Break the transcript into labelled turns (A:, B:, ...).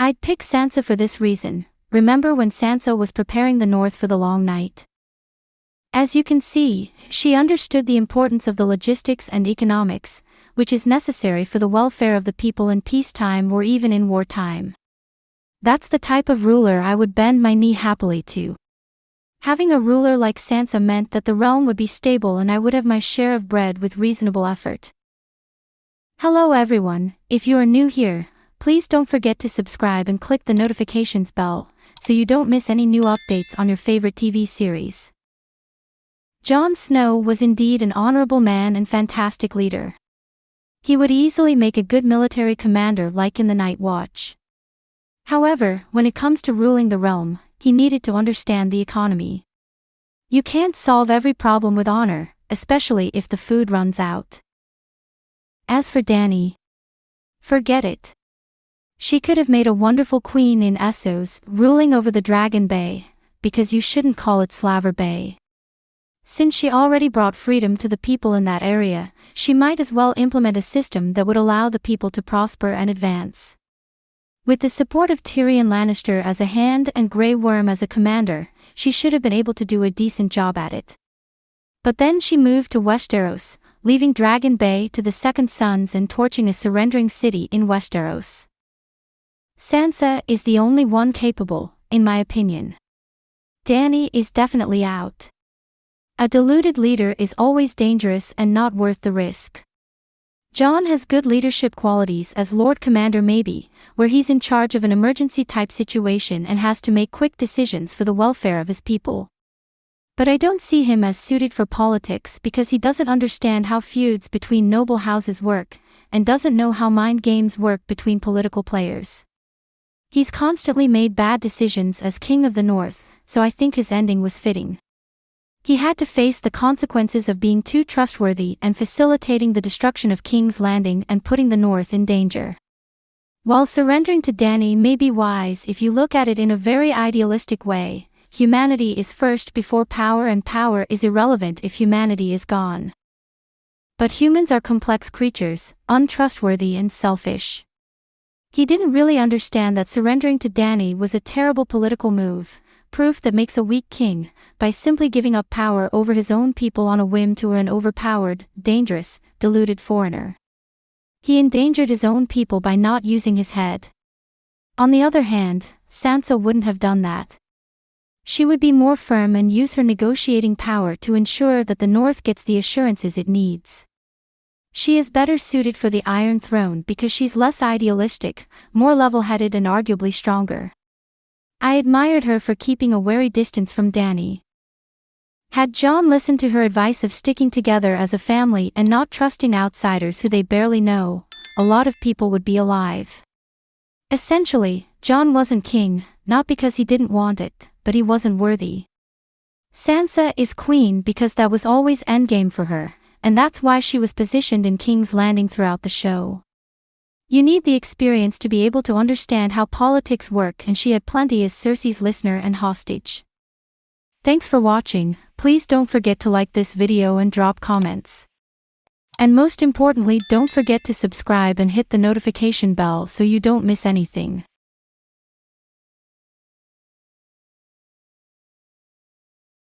A: I'd pick Sansa for this reason. Remember when Sansa was preparing the North for the long night? As you can see, she understood the importance of the logistics and economics, which is necessary for the welfare of the people in peacetime or even in wartime. That's the type of ruler I would bend my knee happily to. Having a ruler like Sansa meant that the realm would be stable and I would have my share of bread with reasonable effort. Hello everyone, if you are new here, please don't forget to subscribe and click the notifications bell, so you don't miss any new updates on your favorite TV series. Jon Snow was indeed an honorable man and fantastic leader. He would easily make a good military commander like in the Night Watch. However, when it comes to ruling the realm, he needed to understand the economy. You can't solve every problem with honor, especially if the food runs out. As for Dany, forget it. She could have made a wonderful queen in Essos, ruling over the Dragon Bay, because you shouldn't call it Slaver Bay. Since she already brought freedom to the people in that area, she might as well implement a system that would allow the people to prosper and advance. With the support of Tyrion Lannister as a hand and Grey Worm as a commander, she should have been able to do a decent job at it. But then she moved to Westeros, leaving Dragon Bay to the Second Sons and torching a surrendering city in Westeros. Sansa is the only one capable, in my opinion. Dany is definitely out. A deluded leader is always dangerous and not worth the risk. Jon has good leadership qualities as Lord Commander maybe, where he's in charge of an emergency-type situation and has to make quick decisions for the welfare of his people. But I don't see him as suited for politics because he doesn't understand how feuds between noble houses work, and doesn't know how mind games work between political players. He's constantly made bad decisions as King of the North, so I think his ending was fitting. He had to face the consequences of being too trustworthy and facilitating the destruction of King's Landing and putting the North in danger. While surrendering to Dany may be wise if you look at it in a very idealistic way, humanity is first before power and power is irrelevant if humanity is gone. But humans are complex creatures, untrustworthy and selfish. He didn't really understand that surrendering to Dany was a terrible political move, proof that makes a weak king, by simply giving up power over his own people on a whim to an overpowered, dangerous, deluded foreigner. He endangered his own people by not using his head. On the other hand, Sansa wouldn't have done that. She would be more firm and use her negotiating power to ensure that the North gets the assurances it needs. She is better suited for the Iron Throne because she's less idealistic, more level-headed and arguably stronger. I admired her for keeping a wary distance from Dany. Had Jon listened to her advice of sticking together as a family and not trusting outsiders who they barely know, a lot of people would be alive. Essentially, Jon wasn't king, not because he didn't want it, but he wasn't worthy. Sansa is queen because that was always endgame for her, and that's why she was positioned in King's Landing throughout the show. You need the experience to be able to understand how politics work, and she had plenty as Cersei's listener and hostage. Thanks for watching, please don't forget to like this video and drop comments. And most importantly, don't forget to subscribe and hit the notification bell so you don't miss anything.